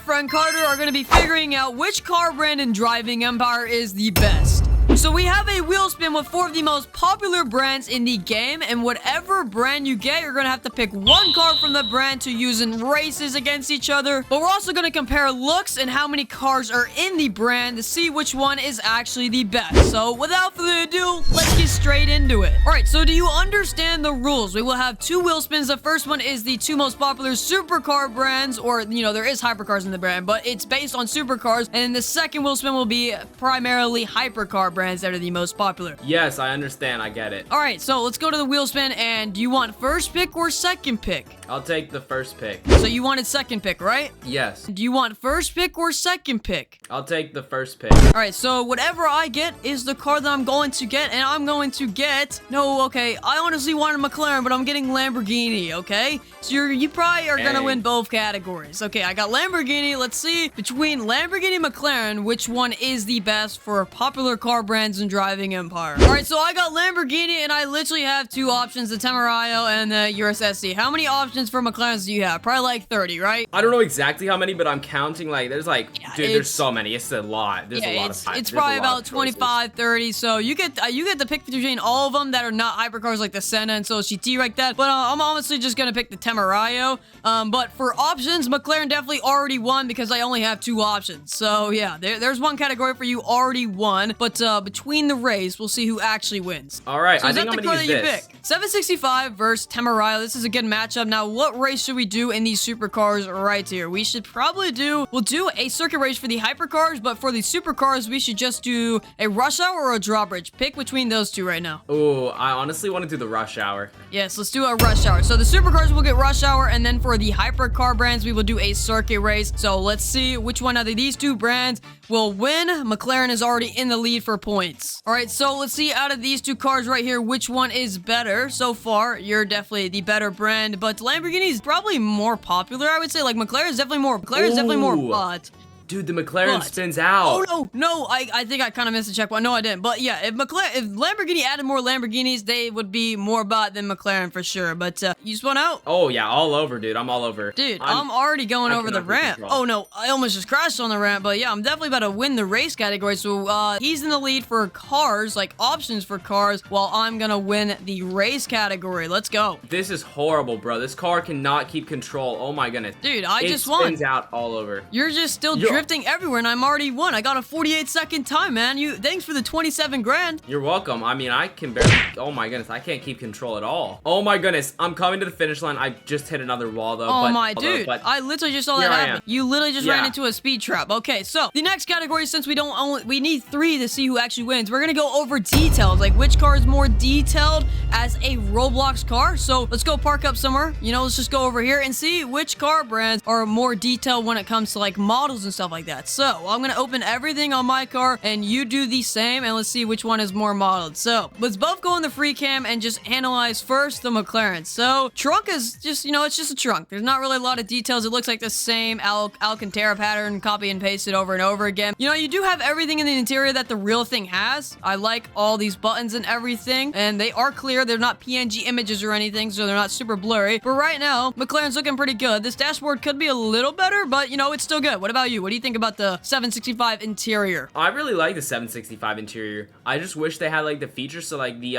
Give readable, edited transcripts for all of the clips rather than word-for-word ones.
friend Carter are going to be figuring out which car brand in Driving Empire is the best. So we have a wheel spin with 4 of the most popular brands in the game, and whatever brand you get, you're going to have to pick one car from the brand to use in races against each other. But we're also going to compare looks and how many cars are in the brand to see which one is actually the best. So without further ado, let's get straight into it. Alright, so do you understand the rules? We will have 2 wheel spins. The first one is the 2 most popular supercar brands, or, you know, there is hypercars in the brand, but it's based on supercars. And then the second wheel spin will be primarily hypercar brands that are the most popular. Yes, I understand. I get it. All right, so let's go to the wheel spin. And do you want first pick or second pick? I'll take the first pick. So you wanted second pick, right? Yes. Do you want first pick or second pick? I'll take the first pick. All right, so whatever I get is the car that I'm going to get, and I'm going to get... No, okay, I honestly wanted McLaren, but I'm getting Lamborghini, okay? So you probably are gonna win both categories. Okay, I got Lamborghini. Let's see between Lamborghini and McLaren, which one is the best for popular car brands in Driving Empire. All right, so I got Lamborghini, and I literally have 2 options, the Temerario and the USSC. How many options for McLarens do you have? Probably like 30, right? I don't know exactly how many, but I'm counting like, there's like, dude, there's so many. It's a lot. There's a lot of it's probably about 25, 30. So you get to pick between all of them that are not hypercars like the Senna and Soul GT like that. But I'm honestly just gonna pick the Temerario. But for options, McLaren definitely already won because I only have 2 options. So yeah, there's one category for you already won. But between the race, we'll see who actually wins. All right, so I think I'm gonna use this. 765 versus Temerario. This is a good matchup. Now, what race should we do in these supercars right here? We should probably we'll do a circuit race for the hypercars, but for the supercars, we should just do a rush hour or a drawbridge. Pick between those 2 right now. Ooh, I honestly want to do the rush hour. Yes, let's do a rush hour. So the supercars will get rush hour, and then for the hypercar brands, we will do a circuit race. So let's see which one out of these 2 brands will win. McLaren is already in the lead for points. All right, so let's see out of these 2 cars right here, which one is better. So far, you're definitely the better brand, but Lamborghini is probably more popular, I would say. Like, McLaren is definitely more, but... Dude, the McLaren spins out. Oh, no, I think I kind of missed the checkpoint. No, I didn't. But yeah, if Lamborghini added more Lamborghinis, they would be more bot than McLaren for sure. But you spun out? Oh, yeah, all over, dude. I'm all over. Dude, I'm already going over the ramp. Oh, no, I almost just crashed on the ramp. But yeah, I'm definitely about to win the race category. So he's in the lead for cars, like options for cars, while I'm going to win the race category. Let's go. This is horrible, bro. This car cannot keep control. Oh, my goodness. Dude, I just won. It spins out all over. You're just still drifting everywhere, and I'm already won. I got a 48-second time, man. Thanks for the 27 grand. You're welcome. I mean, I can barely... Oh my goodness, I can't keep control at all. Oh my goodness, I'm coming to the finish line. I just hit another wall though. Oh my dude, I literally just saw that happen. You literally just ran into a speed trap. Okay, so the next category, since we need 3 to see who actually wins, we're gonna go over details, like which car is more detailed as a Roblox car. So let's go park up somewhere. You know, let's just go over here and see which car brands are more detailed when it comes to like models and stuff like that. So I'm gonna open everything on my car, and you do the same, and let's see which one is more modeled. So let's both go in the free cam and just analyze first the McLaren. So trunk is just, you know, it's just a trunk. There's not really a lot of details. It looks like the same Alcantara pattern, copy and paste it over and over again. You know, you do have everything in the interior that the real thing has. I like all these buttons and everything, and they are clear. They're not PNG images or anything, so they're not super blurry. But right now, McLaren's looking pretty good. This dashboard could be a little better, but you know, it's still good. What about you? What do you think about the 765 interior? I really like the 765 interior. I just wish they had like the features so like the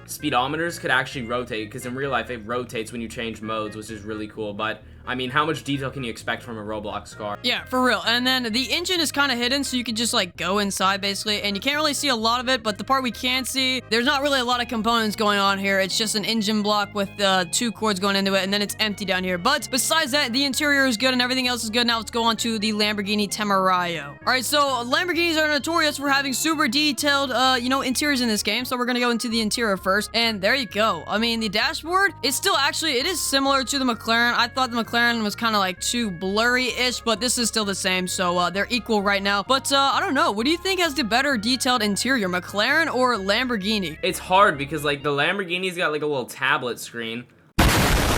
speedometers could actually rotate, because in real life it rotates when you change modes, which is really cool. But I mean, how much detail can you expect from a Roblox car? Yeah, for real. And then the engine is kind of hidden, so you can just like go inside basically, and you can't really see a lot of it, but the part we can see, there's not really a lot of components going on here. It's just an engine block with 2 cords going into it, and then it's empty down here. But besides that, the interior is good and everything else is good. Now let's go on to the Lamborghini Temerario. All right, so Lamborghinis are notorious for having super detailed, you know, interiors in this game. So we're gonna go into the interior first, and there you go. I mean, the dashboard, it's still actually, it is similar to the McLaren. I thought the McLaren was kind of like too blurry-ish, but this is still the same, so they're equal right now. But I don't know, what do you think has the better detailed interior, McLaren or Lamborghini? It's hard because like the Lamborghini's got like a little tablet screen.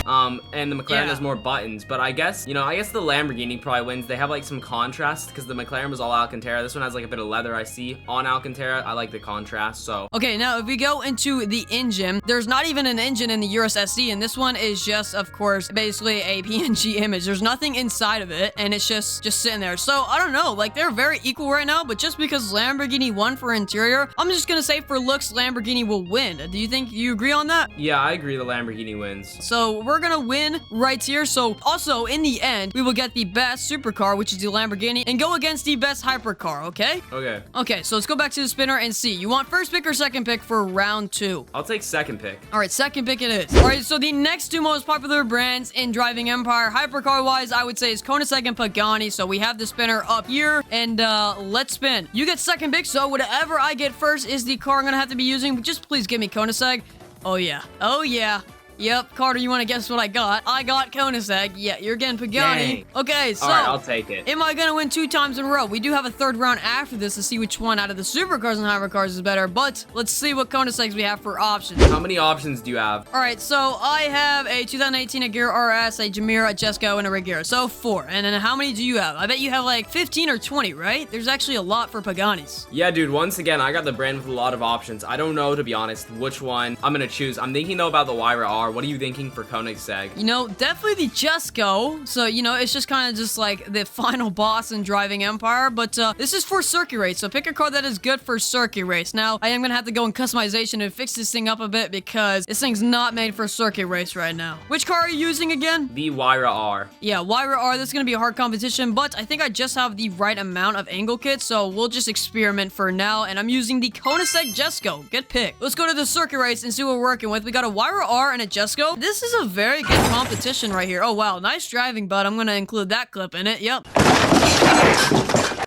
and the McLaren has more buttons. But I guess, you know, I guess the Lamborghini probably wins. They have like some contrast because the McLaren was all Alcantara. This one has like a bit of leather I see on Alcantara. I like the contrast, so. Okay, now if we go into the engine, there's not even an engine in the Urus SE, and this one is just, of course, basically a PNG image. There's nothing inside of it, and it's just sitting there. So, I don't know, like, they're very equal right now, but just because Lamborghini won for interior, I'm just gonna say for looks, Lamborghini will win. Do you think you agree on that? Yeah, I agree the Lamborghini wins. So, we're gonna win right here. So, also, in the end, we will get the best supercar, which is the Lamborghini, and go against the best hypercar, okay? Okay. Okay, so let's go back to the spinner and see. You want first pick or second pick for round 2? I'll take second pick. All right, second pick it is. All right, so the next two most popular brands in driving empire, hypercar-wise, I would say is Koenigsegg and Pagani. So we have the spinner up here, and let's spin. You get second pick, so whatever I get first is the car I'm gonna have to be using. Just please give me Koenigsegg. Oh yeah. Oh yeah. Yep, Carter, you want to guess what I got? I got Koenigsegg. Yeah, you're getting Pagani. Dang. Okay, so... All right, I'll take it. Am I going to win 2 times in a row? We do have a third round after this to see which one out of the supercars and hypercars is better, but let's see what Koenigsegg's we have for options. How many options do you have? All right, so I have a 2018 Agera RS, a Jamira, a Jesco, and a Regera. So 4. And then how many do you have? I bet you have like 15 or 20, right? There's actually a lot for Paganis. Yeah, dude, once again, I got the brand with a lot of options. I don't know, to be honest, which one I'm going to choose. I'm thinking, though, about the Wyra R. What are you thinking for Koenigsegg? You know, definitely the Jesco. So, you know, it's just kind of just like the final boss in driving empire. But this is for circuit race. So pick a car that is good for circuit race. Now, I am going to have to go in customization and fix this thing up a bit because this thing's not made for circuit race right now. Which car are you using again? The Wyra R. Yeah, Wyra R. This is going to be a hard competition, but I think I just have the right amount of angle kits. So we'll just experiment for now. And I'm using the Koenigsegg Jesco. Good pick. Let's go to the circuit race and see what we're working with. We got a Wyra R and a Jesco. This is a very good competition right here. Oh, wow. Nice driving, bud. I'm going to include that clip in it. Yep.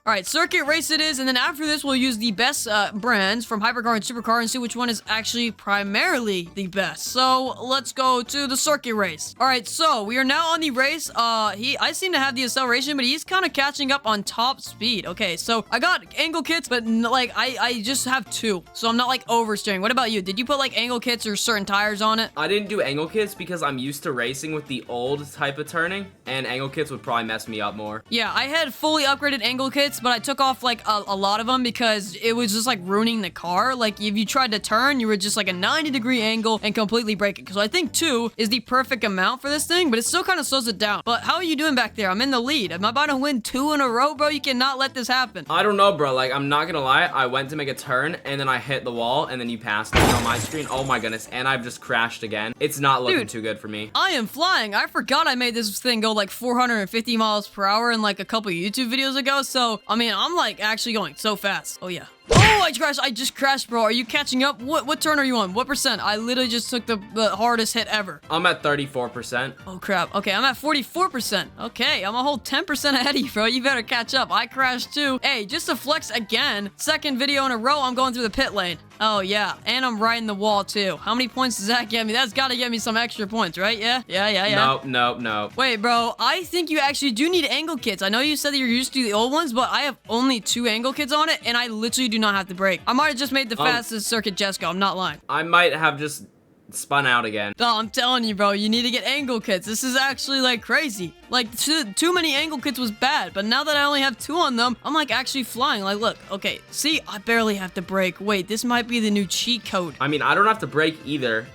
All right, circuit race it is, and then after this, we'll use the best brands from Hypercar and Supercar and see which one is actually primarily the best. So let's go to the circuit race. All right, so we are now on the race. I seem to have the acceleration, but he's kind of catching up on top speed. Okay, so I got angle kits, but like I just have 2, so I'm not like oversteering. What about you? Did you put like angle kits or certain tires on it? I didn't do angle kits because I'm used to racing with the old type of turning, and angle kits would probably mess me up more. Yeah, I had fully upgraded angle kits, but I took off like a lot of them because it was just like ruining the car. Like if you tried to turn, you were just like a 90-degree angle and completely break it. Because I think 2 is the perfect amount for this thing, but it still kind of slows it down. But how are you doing back there? I'm in the lead. Am I about to win 2 in a row, bro? You cannot let this happen. I don't know, bro. Like, I'm not gonna lie. I went to make a turn and then I hit the wall and then you passed me on my screen. Oh my goodness. And I've just crashed again. It's not looking too good for me. I am flying. I forgot I made this thing go like 450 miles per hour in like a couple YouTube videos ago. So, I mean, I'm like actually going so fast. Oh yeah. Oh, I crashed. I just crashed, bro. Are you catching up? What turn are you on? What percent? I literally just took the hardest hit ever. I'm at 34%. Oh, crap. Okay, I'm at 44%. Okay, I'm a whole 10% ahead of you, bro. You better catch up. I crashed too. Hey, just to flex again, second video in a row, I'm going through the pit lane. Oh, yeah. And I'm riding the wall, too. How many points does that get me? That's got to get me some extra points, right? Yeah? Yeah. Nope. Wait, bro. I think you actually do need angle kits. I know you said that you're used to the old ones, but I have only 2 angle kits on it, and I literally do not have to brake. I might have just made the fastest circuit Jesco. I'm not lying. I might have just spun out again. No, I'm telling you, bro. You need to get angle kits. This is actually, like, crazy. Like, too many angle kits was bad, but now that I only have 2 on them, I'm, like, actually flying. Like, look. Okay, see? I barely have to brake. Wait, this might be the new cheat code. I mean, I don't have to brake either.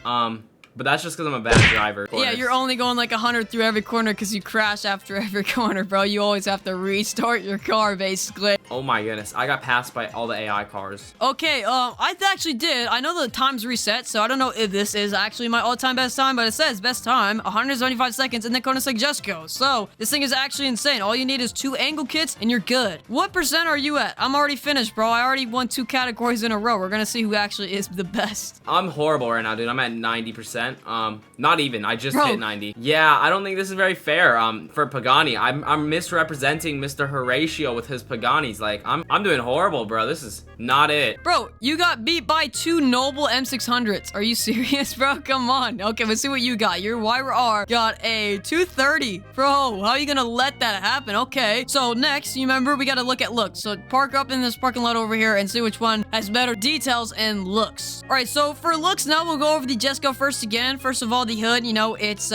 But that's just because I'm a bad driver. Yeah, you're only going like 100 through every corner because you crash after every corner, bro. You always have to restart your car, basically. Oh my goodness. I got passed by all the AI cars. Okay, I actually did. I know the time's reset, so I don't know if this is actually my all-time best time, but it says best time, 175 seconds, and then Koenigsegg Jesco. So, this thing is actually insane. All you need is 2 angle kits, and you're good. What percent are you at? I'm already finished, bro. I already won 2 categories in a row. We're gonna see who actually is the best. I'm horrible right now, dude. I'm at 90%. Not even. I just hit 90. Yeah, I don't think this is very fair. For Pagani, I'm misrepresenting Mr. Horatio with his Paganis. Like, I'm doing horrible, bro. This is not it. Bro, you got beat by 2 noble M600s. Are you serious, bro? Come on. Okay, let's see what you got. Your Wyra R got a 230. Bro, how are you gonna let that happen? Okay, so next, you remember, we gotta look at looks. So park up in this parking lot over here and see which one has better details and looks. All right, so for looks, now we'll go over the Jesco first again. again. First of all, the hood, you know, it's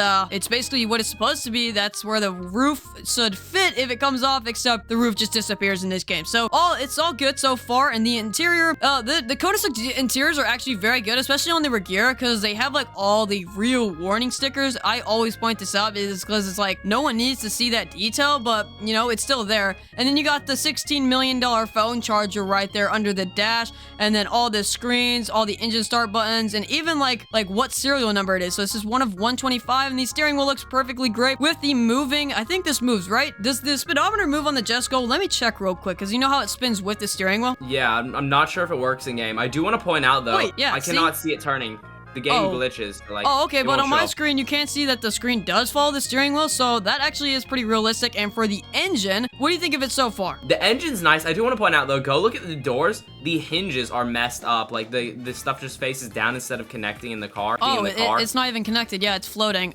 basically what it's supposed to be. That's where the roof should fit if it comes off, except the roof just disappears in this game. So it's all good so far. And the interior, the Koenigsegg interiors are actually very good, especially on the Regera, because they have like all the real warning stickers. I always point this out because it's like no one needs to see that detail, but you know, it's still there. And then you got the $16 million phone charger right there under the dash, and then all the screens, all the engine start buttons, and even like what serial number it is. So this is one of 125, and the steering wheel looks perfectly great with the moving. I think this moves, right? Does the speedometer move on the Jesco? Let me check real quick, because you know how it spins with the steering wheel? Yeah, I'm not sure if it works in game. I do want to point out though, wait, yeah, I cannot see it turning. The game glitches. Like, okay, but on my screen, you can't see that the screen does follow the steering wheel, so that actually is pretty realistic. And for the engine, what do you think of it so far? The engine's nice. I do want to point out, though, go look at the doors. The hinges are messed up. Like, the stuff just faces down instead of connecting in the car. It's not even connected. Yeah, it's floating.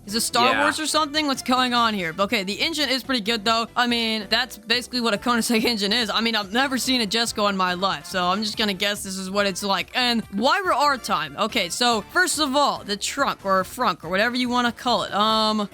Is it Star Wars or something? What's going on here? Okay, the engine is pretty good, though. I mean, that's basically what a Koenigsegg engine is. I mean, I've never seen a Jesco in my life, so I'm just gonna guess this is what it's like. And why we're our time? Okay, so first of all, the trunk or frunk or whatever you want to call it.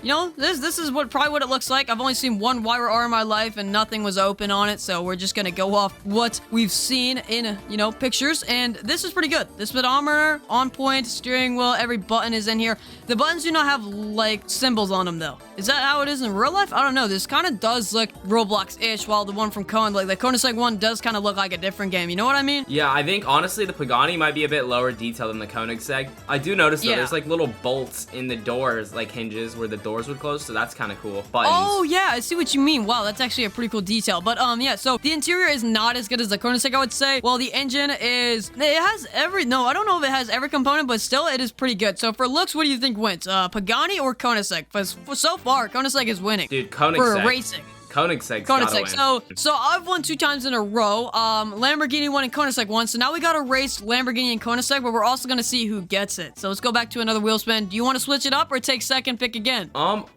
You know, this is probably what it looks like. I've only seen one wire R in my life, and nothing was open on it, so we're just gonna go off what we've seen in, you know, pictures. And this is pretty good. The speedometer on point, steering wheel, every button is in here. The buttons do not have like symbols on them though. Is that how it is in real life? I don't know. This kind of does look Roblox-ish, while the one from like the Koenigsegg one does kind of look like a different game. You know what I mean? Yeah, I think honestly the Pagani might be a bit lower detail than the Koenigsegg. I do notice though, there's like little bolts in the doors, like hinges where the doors would close, so that's kind of cool. Buttons. Oh yeah, I see what you mean. Wow, that's actually a pretty cool detail. But yeah, so the interior is not as good as the Koenigsegg, I would say. Well, the engine is, it has no, I don't know if it has every component, but still it is pretty good. So for looks, what do you think wins? Pagani or Koenigsegg? For so far, Koenigsegg is winning. Dude, Koenigsegg. For racing. Koenigsegg. So I've won 2 times in a row. Lamborghini won and Koenigsegg won. So now we got to race Lamborghini and Koenigsegg, but we're also gonna see who gets it. So let's go back to another wheel spin. Do you want to switch it up or take second pick again?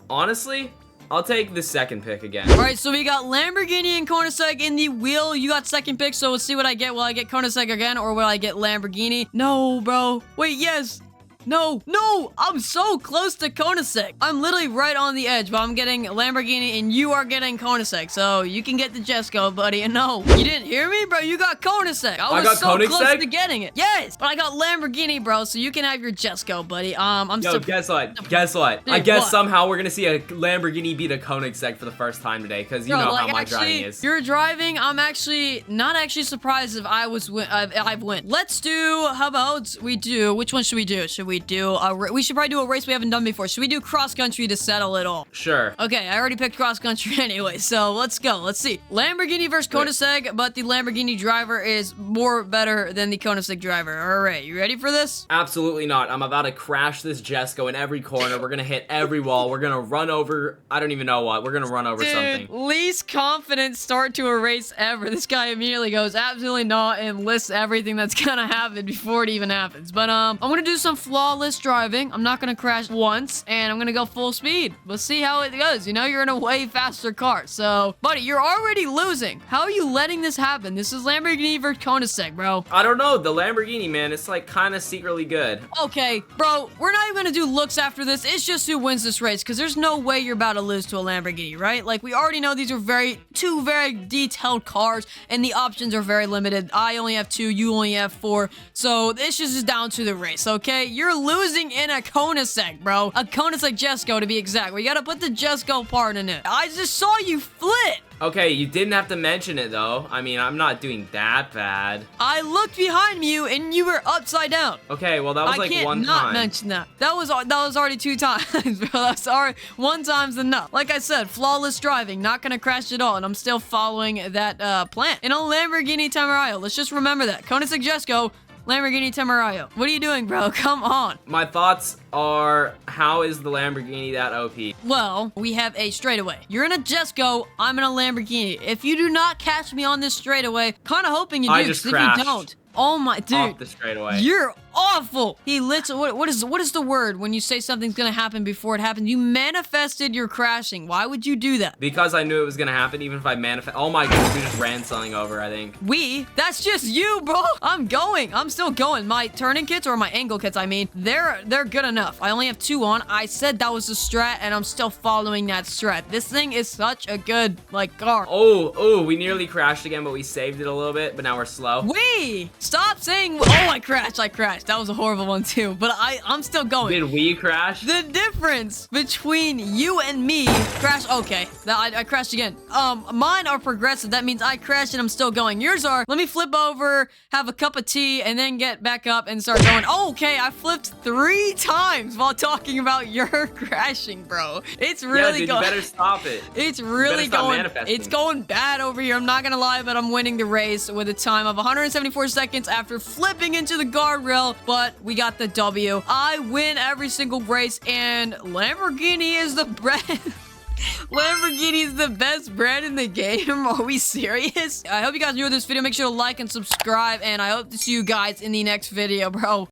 Honestly, I'll take the second pick again. All right, so we got Lamborghini and Koenigsegg in the wheel. You got second pick, so let's see what I get. Will I get Koenigsegg again, or will I get Lamborghini? No, bro. Wait, yes. No, I'm so close to Koenigsegg. I'm literally right on the edge, but I'm getting Lamborghini and you are getting Koenigsegg. So you can get the Jesco, buddy. And no, you didn't hear me, bro. You got Koenigsegg. I was so close to getting it. Yes, but I got Lamborghini, bro. So you can have your Jesco, buddy. Guess what? Dude, I guess somehow we're gonna see a Lamborghini beat a Koenigsegg for the first time today, because you know how my driving is. You're driving. I'm actually not surprised if I've win. Let's do. How about we do? Which one should we do? Should we do we should probably do a race we haven't done before. Should we do cross country to settle it all? Sure. Okay, I already picked cross country anyway, so let's go. Let's see. Lamborghini versus Koenigsegg, but the Lamborghini driver is better than the Koenigsegg driver. All right, you ready for this? Absolutely not. I'm about to crash this Jesco in every corner. We're gonna hit every wall. We're gonna run over, I don't even know what. We're gonna run over something. Least confident start to a race ever. This guy immediately goes, absolutely not, and lists everything that's gonna happen before it even happens. But I'm gonna do some flawless driving. I'm not gonna crash once, and I'm gonna go full speed. We'll see how it goes. You know, you're in a way faster car. So, buddy, you're already losing. How are you letting this happen? This is Lamborghini versus Koenigsegg, bro. I don't know. The Lamborghini, man, it's like kind of secretly good. Okay, bro, we're not even gonna do looks after this. It's just who wins this race, because there's no way you're about to lose to a Lamborghini, right? Like, we already know these are two very detailed cars, and the options are very limited. I only have 2, you only have 4. So, this is just down to the race, okay? You're losing in a Koenigsegg, bro. A Koenigsegg Jesco, to be exact. We gotta put the Jesco part in it. I just saw you flip. Okay, you didn't have to mention it, though. I mean, I'm not doing that bad. I looked behind you, and you were upside down. Okay, well, that was like one time. I can't not mention that. That was already 2 times, bro. That's already 1 time's enough. Like I said, flawless driving. Not gonna crash at all, and I'm still following that plan. In a Lamborghini Temerario. Let's just remember that. Koenigsegg Jesco, Lamborghini Temerario. What are you doing, bro? Come on. My thoughts are, how is the Lamborghini that OP? Well, we have a straightaway. You're in a Jesco, I'm in a Lamborghini. If you do not catch me on this straightaway, kind of hoping you do, because if you don't, oh my, dude. Off the straightaway. You're awful. He literally, what is the word when you say something's gonna happen before it happens? You manifested your crashing. Why would you do that? Because I knew it was gonna happen, even if I oh my goodness, we just ran something over, I think. That's just you, bro. I'm still going. My turning kits, or my angle kits, I mean, they're good enough. I only have 2 on. I said that was the strat, and I'm still following that strat. This thing is such a good, like, car. Oh, we nearly crashed again, but we saved it a little bit, but now we're slow. Stop saying, oh, I crashed. That was a horrible one too, but I'm still going. Did we crash? The difference between you and me okay, I crashed again. Mine are progressive. That means I crashed and I'm still going. Yours are, let me flip over, have a cup of tea, and then get back up and start going. Oh, okay, I flipped 3 times while talking about your crashing, bro. It's really going. You better stop it. It's really going. It's going bad over here. I'm not gonna lie, but I'm winning the race with a time of 174 seconds after flipping into the guardrail, but we got the W. I win every single race, and Lamborghini is the bread. Lamborghini is the best brand in the game. Are we serious? I hope you guys enjoyed this video. Make sure to like and subscribe, and I hope to see you guys in the next video, bro.